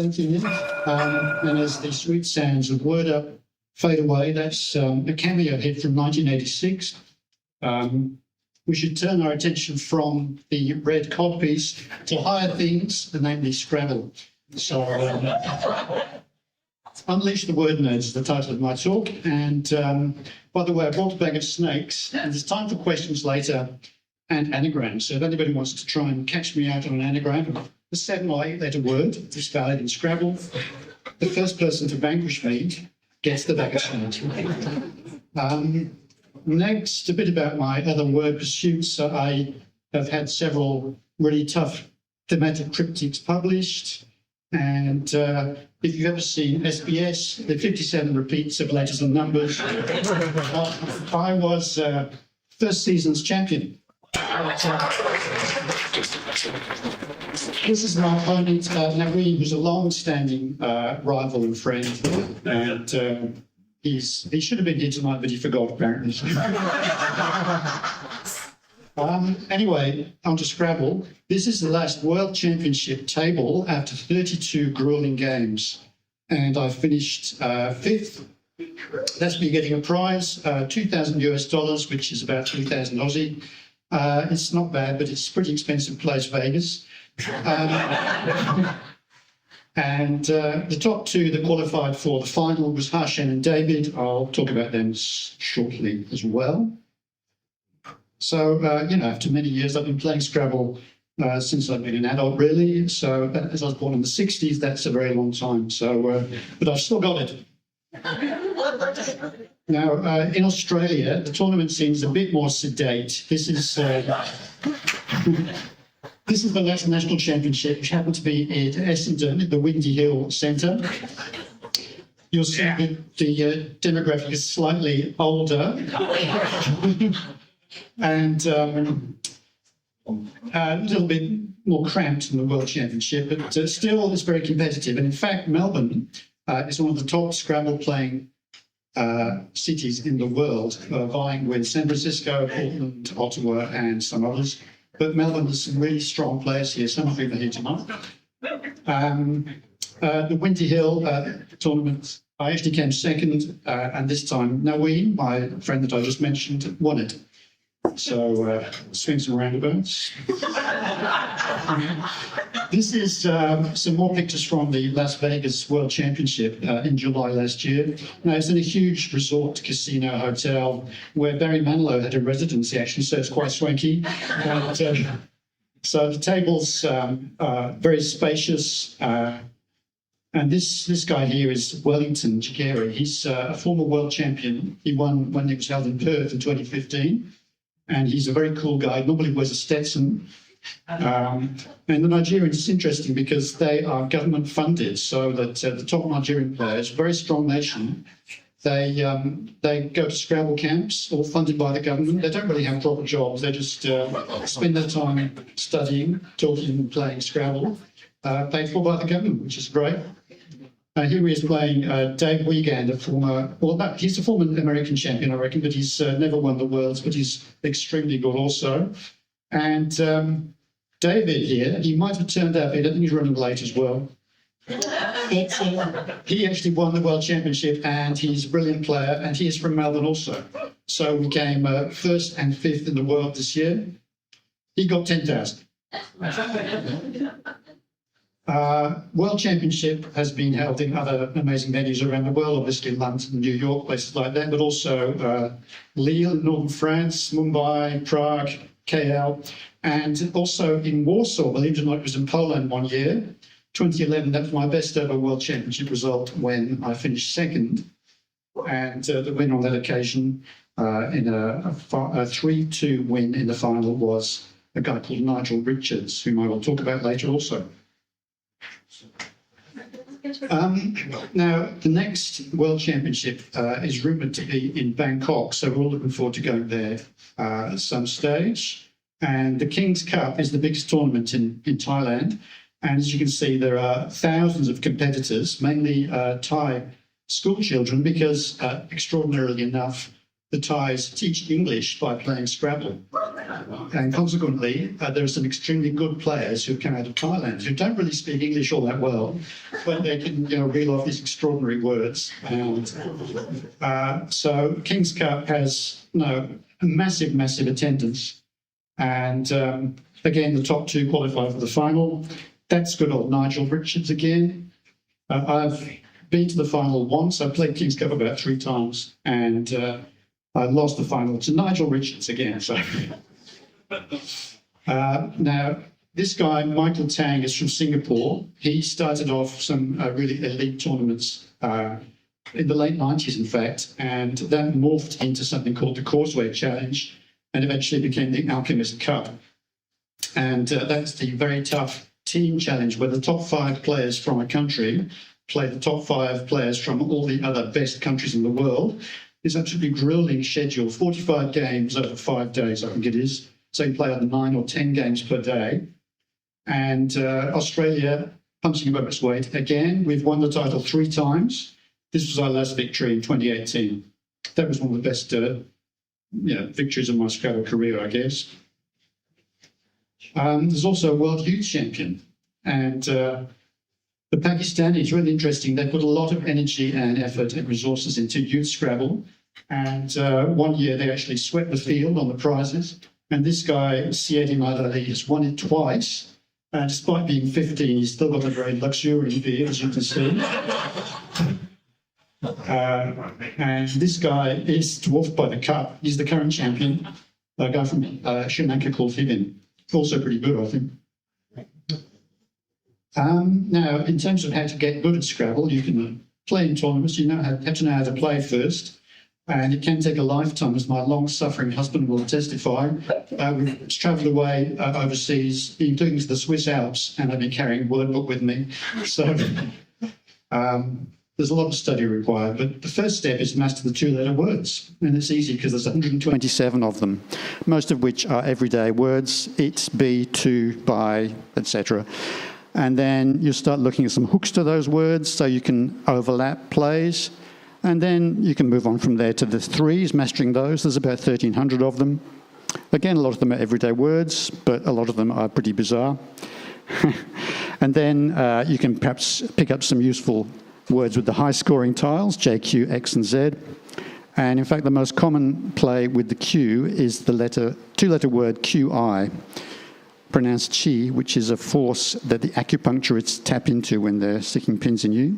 Thank you, Nick. And as the sweet sounds of Word Up fade away, that's a cameo hit from 1986. We should turn our attention from the red codpiece to higher things, namely Scrabble. So, Unleash the Word Nerds is the title of my talk. And by the way, I brought a bag of snakes, and there's time for questions later and anagrams. So if anybody wants to try and catch me out on an anagram, the 7 or 8 letter word is valid in Scrabble. The first person to vanquish me gets the bag of snakes. Next, a bit about my other word pursuits. I have had several really tough thematic triptychs published. And if you've ever seen SBS, the 57 repeats of letters and numbers, I was first season's champion. This is my opponent, Naveen, who's a long-standing rival and friend. And he should have been here tonight, but he forgot, apparently. Anyway, on to Scrabble. This is the last World Championship table after 32 grueling games. And I finished 5th. That's me getting a prize, $2,000 US, which is about 3,000 Aussie. It's not bad, but it's a pretty expensive place, Vegas. And the top 2 that qualified for the final was Harshen and David. I'll talk about them shortly as well. So, after many years, I've been playing Scrabble since I've been an adult, really. So, as I was born in the 60s, that's a very long time. So, but I've still got it. Now, in Australia, the tournament seems a bit more sedate. This is the last national championship, which happened to be at Essendon at the Windy Hill Centre. You'll see that the demographic is slightly older. And a little bit more cramped than the World Championship, but still it's very competitive. And in fact, Melbourne is one of the top Scrabble-playing cities in the world, vying with San Francisco, Portland, Ottawa, and some others. But Melbourne has some really strong players here. Some of whom are here tonight. The Windy Hill tournament, I actually came second, and this time Naween, my friend that I just mentioned, won it. So, swings and roundabouts. This is some more pictures from the Las Vegas World Championship in July last year. Now, it's in a huge resort casino hotel where Barry Manilow had a residency, actually, so it's quite swanky. So the table's very spacious. And this guy here is Wellington Jeffery. He's a former world champion. He won when it was held in Perth in 2015. And he's a very cool guy. Normally wears a Stetson. And the Nigerians, it's interesting because they are government funded, so that the top Nigerian players, very strong nation, they go to Scrabble camps, all funded by the government. They don't really have proper jobs. They just spend their time studying, talking and playing Scrabble, paid for by the government, which is great. Here he is playing Dave Wiegand, he's a former American champion, I reckon, but he's never won the Worlds, but he's extremely good also. And David here, he might have turned out, I don't think he's running late as well. But he actually won the World Championship, and he's a brilliant player, and he is from Melbourne also. So we came 1st and 5th in the world this year. He got 10,000. World Championship has been held in other amazing venues around the world, obviously London, New York, places like that, but also Lille, northern France, Mumbai, Prague, KL, and also in Warsaw, believe it or not, it was in Poland one year, 2011. That was my best ever World Championship result when I finished second. And the win on that occasion in a 3-2 win in the final was a guy called Nigel Richards, whom I will talk about later also. Now, the next World Championship is rumoured to be in Bangkok, so we're all looking forward to going there at some stage. And the King's Cup is the biggest tournament in Thailand. And as you can see, there are thousands of competitors, mainly Thai school children, because extraordinarily enough, the Thais teach English by playing Scrabble. And consequently, there are some extremely good players who've come out of Thailand who don't really speak English all that well, but they can, reel off these extraordinary words. And so King's Cup has a massive, massive attendance. And again, the top two qualify for the final. That's good old Nigel Richards again. I've been to the final once. I played King's Cup about 3 times, and I lost the final to Nigel Richards again. So now, this guy, Michael Tang, is from Singapore. He started off some really elite tournaments in the late 90s, in fact, and that morphed into something called the Causeway Challenge and eventually became the Alchemist Cup. And that's the very tough team challenge where the top 5 players from a country play the top 5 players from all the other best countries in the world. It's absolutely grueling schedule, 45 games over 5 days, I think it is. So you play either 9 or 10 games per day. And Australia punching above its weight again. We've won the title 3 times. This was our last victory in 2018. That was one of the best victories of my Scrabble career, I guess. There's also a world youth champion. And the Pakistanis, really interesting. They put a lot of energy and effort and resources into youth Scrabble. And one year they actually swept the field on the prizes. And this guy, Syed Ali, has won it twice. And despite being 15, he's still got a very luxuriant beard, as you can see. And this guy is dwarfed by the cup. He's the current champion, a guy from Sri Lanka called Hibbin. Also pretty good, I think. Now, in terms of how to get good at Scrabble, you can play in tournaments. You have to know how to play first. And it can take a lifetime, as my long-suffering husband will testify. We've travelled away overseas, including to the Swiss Alps, and I've been carrying a word book with me. So there's a lot of study required. But the first step is to master the 2-letter words. And it's easy because there's 127 of them, most of which are everyday words: it, be, to, by, etc. And then you start looking at some hooks to those words so you can overlap plays. And then you can move on from there to the 3s, mastering those. There's about 1,300 of them. Again, a lot of them are everyday words, but a lot of them are pretty bizarre. And then you can perhaps pick up some useful words with the high-scoring tiles, J, Q, X, and Z. And in fact, the most common play with the Q is the 2-letter word QI, pronounced chi, which is a force that the acupuncturists tap into when they're sticking pins in you.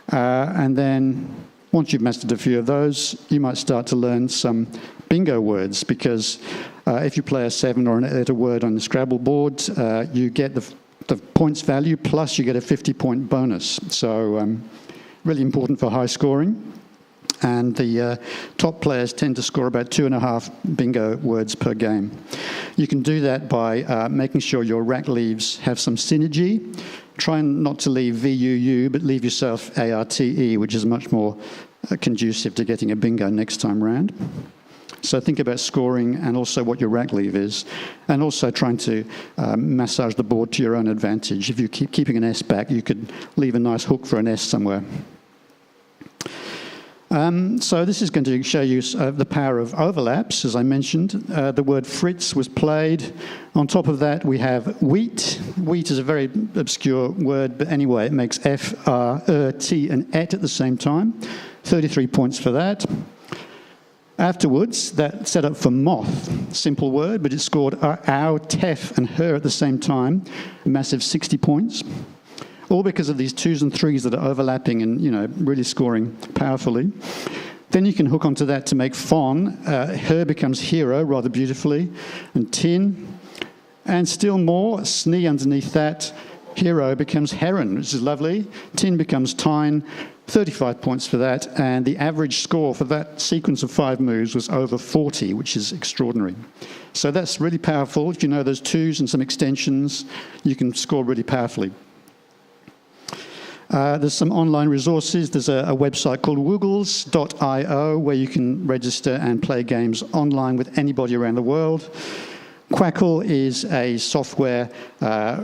And then once you've mastered a few of those, you might start to learn some bingo words, because if you play a 7 or an 8-letter word on the Scrabble board, you get the points value, plus you get a 50-point bonus. So really important for high scoring. And the top players tend to score about 2.5 bingo words per game. You can do that by making sure your rack leaves have some synergy. Try not to leave VUU, but leave yourself ARTE, which is much more conducive to getting a bingo next time round. So think about scoring and also what your rack leave is, and also trying to massage the board to your own advantage. If you keep keeping an S back, you could leave a nice hook for an S somewhere. So this is going to show you the power of overlaps, as I mentioned. The word Fritz was played. On top of that, we have wheat. Wheat is a very obscure word, but anyway, it makes F, R, T, and Et at the same time. 33 points for that. Afterwards, that set up for moth. Simple word, but it scored ow, tef, and her at the same time. A massive 60 points. All because of these 2s and 3s that are overlapping and, really scoring powerfully. Then you can hook onto that to make fawn. Her becomes hero rather beautifully, and tin. And still more, snee underneath that. Hero becomes heron, which is lovely. Tin becomes tine, 35 points for that. And the average score for that sequence of 5 moves was over 40, which is extraordinary. So that's really powerful. If you know those 2s and some extensions, you can score really powerfully. There's some online resources. There's a website called woogles.io where you can register and play games online with anybody around the world. Quackle is a software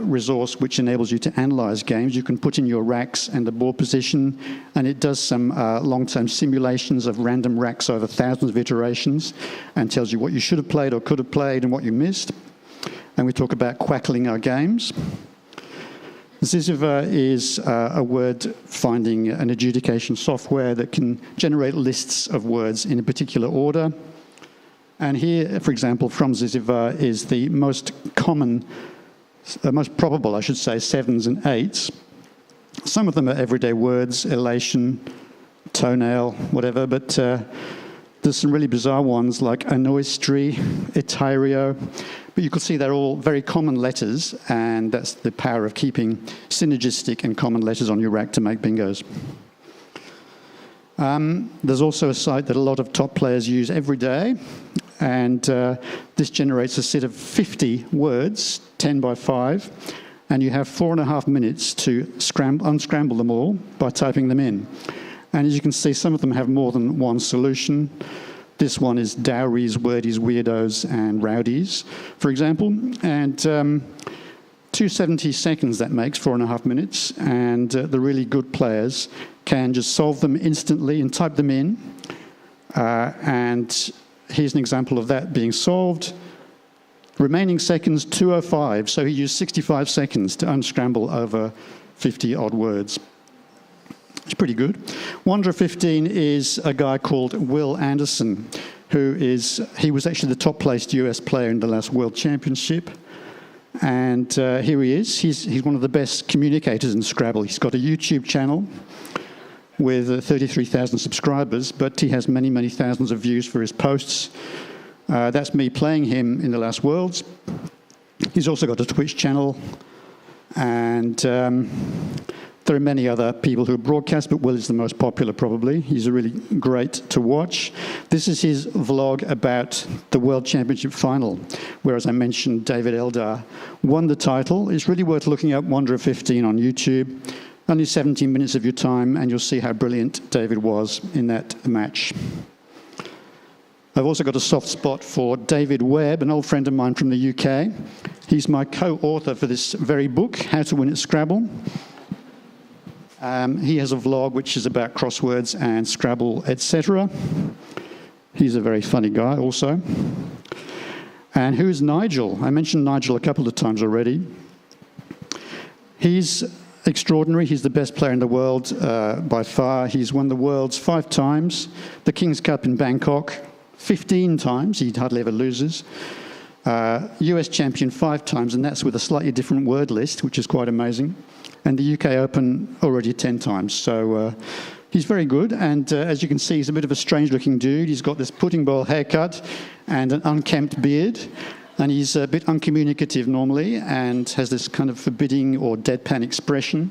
resource which enables you to analyze games. You can put in your racks and the board position, and it does some long-term simulations of random racks over thousands of iterations and tells you what you should have played or could have played and what you missed. And we talk about quackling our games. Ziziver is a word-finding and adjudication software that can generate lists of words in a particular order. And here, for example, from Ziziver is the most common, most probable, I should say, 7s and 8s. Some of them are everyday words, elation, toenail, whatever, but there's some really bizarre ones like anoistry, etario. But you can see they're all very common letters, and that's the power of keeping synergistic and common letters on your rack to make bingos. There's also a site that a lot of top players use every day, and this generates a set of 50 words, 10 by 5, and you have 4.5 minutes to unscramble them all by typing them in. And as you can see, some of them have more than one solution. This one is dowries, wordies, weirdos, and rowdies, for example. And 270 seconds that makes, 4.5 minutes. And the really good players can just solve them instantly and type them in. And here's an example of that being solved. Remaining seconds, 205. So he used 65 seconds to unscramble over 50-odd words. It's pretty good. Wanderer 15 is a guy called Will Anderson, he was actually the top-placed US player in the last World Championship. And here he is. He's one of the best communicators in Scrabble. He's got a YouTube channel with 33,000 subscribers, but he has many, many thousands of views for his posts. That's me playing him in the last Worlds. He's also got a Twitch channel, and there are many other people who broadcast, but Will is the most popular probably. He's really great to watch. This is his vlog about the World Championship final, where, as I mentioned, David Eldar won the title. It's really worth looking at Wanderer 15 on YouTube. Only 17 minutes of your time, and you'll see how brilliant David was in that match. I've also got a soft spot for David Webb, an old friend of mine from the UK. He's my co-author for this very book, How to Win at Scrabble. He has a vlog which is about crosswords and Scrabble, etc. He's a very funny guy also. And who's Nigel? I mentioned Nigel a couple of times already. He's extraordinary. He's the best player in the world by far. He's won the Worlds 5 times, the King's Cup in Bangkok 15 times. He hardly ever loses. US champion 5 times, and that's with a slightly different word list, which is quite amazing. And the UK Open already 10 times. So he's very good. And as you can see, he's a bit of a strange-looking dude. He's got this pudding bowl haircut and an unkempt beard. And he's a bit uncommunicative normally and has this kind of forbidding or deadpan expression,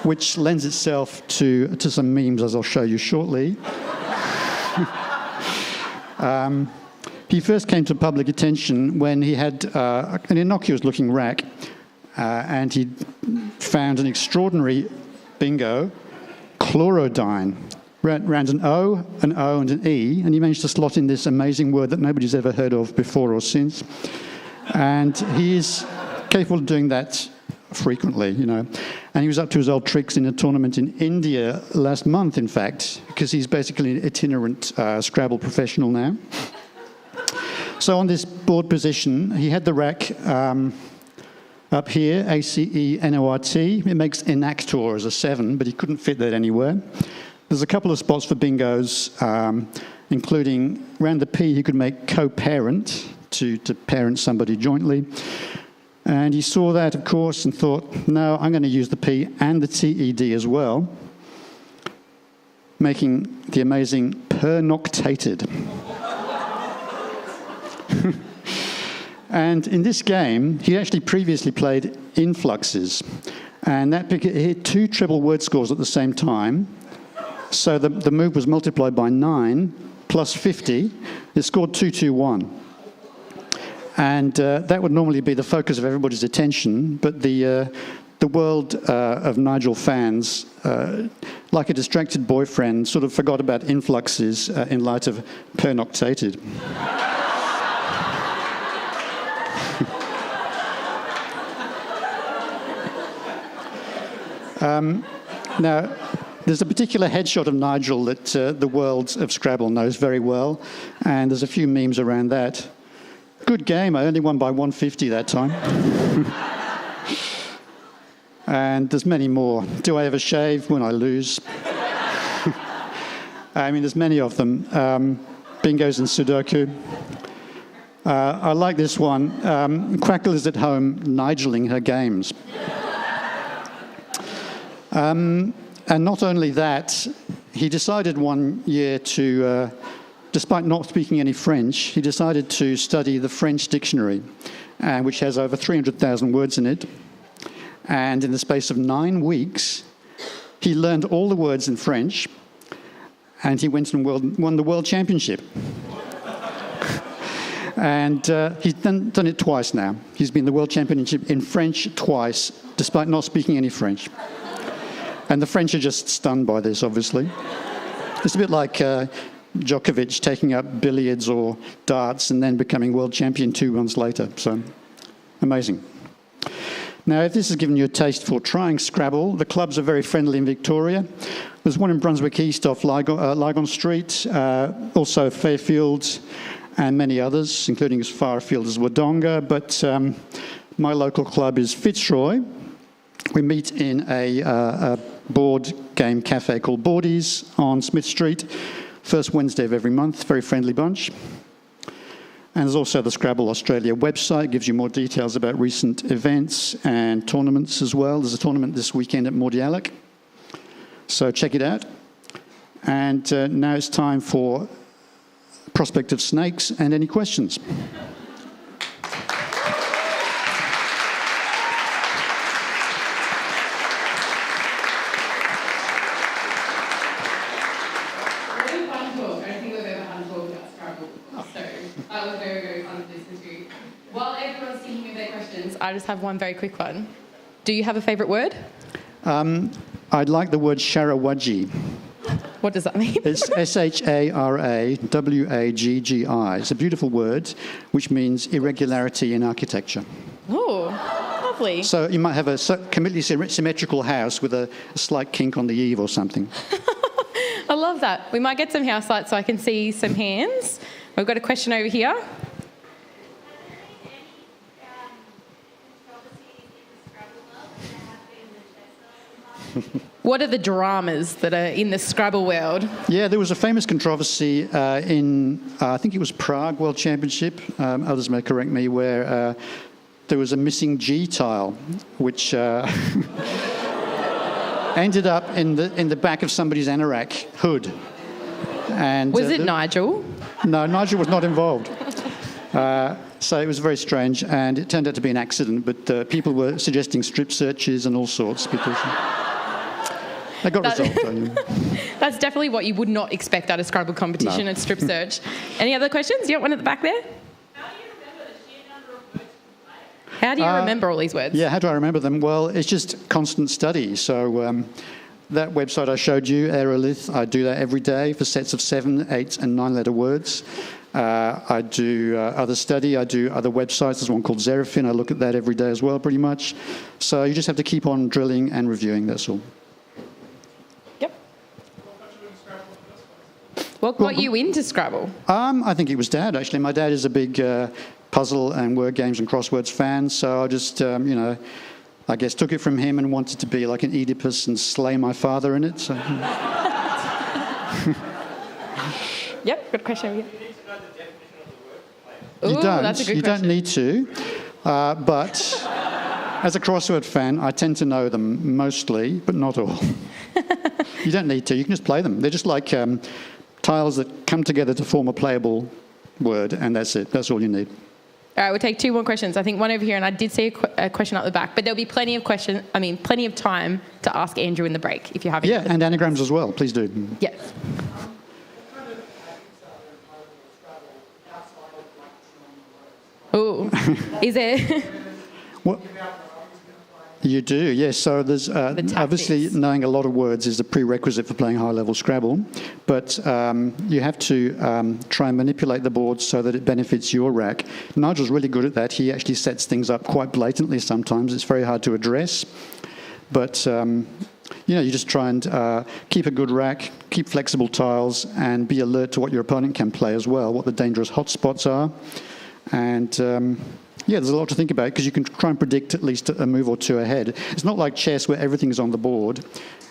which lends itself to some memes, as I'll show you shortly. He first came to public attention when he had an innocuous-looking rack, and he found an extraordinary bingo, chlorodyne. Ran an O, and an E, and he managed to slot in this amazing word that nobody's ever heard of before or since. And he is capable of doing that frequently, you know. And he was up to his old tricks in a tournament in India last month, in fact, because he's basically an itinerant Scrabble professional now. So on this board position, he had the rack up here, ACENORT. It makes enactor as a 7, but he couldn't fit that anywhere. There's a couple of spots for bingos, including around the P, he could make co-parent, to parent somebody jointly. And he saw that, of course, and thought, no, I'm going to use the P and the TED as well, making the amazing pernoctated. And in this game, he actually previously played influxes. And that he hit 2 treble word scores at the same time. So the move was multiplied by 9 plus 50. It scored 221. And that would normally be the focus of everybody's attention. But the world of Nigel fans, like a distracted boyfriend, sort of forgot about influxes in light of pernoctated. Now, there's a particular headshot of Nigel that the world of Scrabble knows very well, and there's a few memes around that. Good game. I only won by 150 that time. And there's many more. Do I ever shave when I lose? I mean, there's many of them. Bingos and Sudoku. I like this one. Crackle is at home Nigeling her games. And not only that, he decided one year to, despite not speaking any French, he decided to study the French dictionary, which has over 300,000 words in it. And in the space of 9 weeks, he learned all the words in French, and he went and won the world championship. And he's done it twice now. He's been the world championship in French twice, despite not speaking any French. And the French are just stunned by this, obviously. It's a bit like Djokovic taking up billiards or darts and then becoming world champion 2 months later. So, amazing. Now, if this has given you a taste for trying Scrabble, the clubs are very friendly in Victoria. There's one in Brunswick East off Lygon Street, also Fairfield, and many others, including as far afield as Wodonga. But my local club is Fitzroy. We meet in a board game cafe called Boardies on Smith Street, first Wednesday of every month. Very friendly bunch. And there's also the Scrabble Australia website, gives you more details about recent events and tournaments as well. There's a tournament this weekend at Mordialloc, so check it out. And now it's time for Prospect of Snakes and any questions. I just have one very quick one. Do you have a favourite word? I'd like the word Sharawagi. What does that mean? It's Sharawaggi. It's a beautiful word, which means irregularity in architecture. Oh, lovely. So you might have a completely symmetrical house with a slight kink on the eave or something. I love that. We might get some house lights so I can see some hands. We've got a question over here. What are the dramas that are in the Scrabble world? Yeah, there was a famous controversy in, I think it was Prague World Championship, others may correct me, where there was a missing G tile, which ended up in the back of somebody's anorak hood. And was it Nigel? No, Nigel was not involved. So it was very strange, and it turned out to be an accident, but people were suggesting strip searches and all sorts because... They got resolved. That's definitely what you would not expect at a Scrabble competition and strip search. Any other questions? You got one at the back there? How do you remember the sheer number of words you play? How do you remember all these words? Yeah, how do I remember them? Well, it's just constant study. So that website I showed you, Aerolith, I do that every day for sets of 7, 8, and 9-letter words. I do other study. I do other websites. There's one called Xerafin. I look at that every day as well, pretty much. So you just have to keep on drilling and reviewing, that's all. What got you into Scrabble? I think it was Dad, actually. My dad is a big puzzle and word games and crosswords fan, so I just, I guess took it from him and wanted to be like an Oedipus and slay my father in it. So. Yep, good question over here. You need to know the definition of the word to play. You don't. That's a good you question. don't need to, but as a crossword fan, I tend to know them mostly, but not all. You don't need to. You can just play them. They're just like... tiles that come together to form a playable word, and that's it. That's all you need. All right, we'll take 2 more questions. I think one over here, and I did see a question up the back, but there'll be plenty of time to ask Andrew in the break if you have any. Yeah, and anagrams as well. Please do. Yes. Oh, is it? What? You do, yes. So there's obviously knowing a lot of words is a prerequisite for playing high-level Scrabble, but you have to try and manipulate the board so that it benefits your rack. Nigel's really good at that. He actually sets things up quite blatantly sometimes. It's very hard to address, but You just try and keep a good rack, keep flexible tiles, and be alert to what your opponent can play as well, what the dangerous hotspots are. And there's a lot to think about because you can try and predict at least a move or two ahead. It's not like chess where everything is on the board.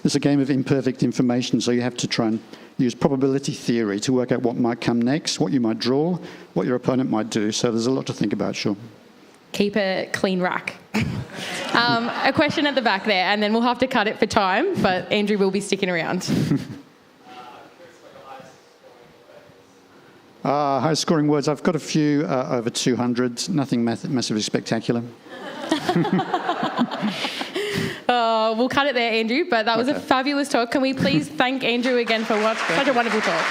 It's a game of imperfect information, so you have to try and use probability theory to work out what might come next, what you might draw, what your opponent might do. So there's a lot to think about, sure. Keep a clean rack. A question at the back there, and then we'll have to cut it for time, but Andrew will be sticking around. High scoring words. I've got a few over 200, nothing massively spectacular. We'll cut it there, Andrew, but that was a fabulous talk. Can we please thank Andrew again for such a wonderful talk?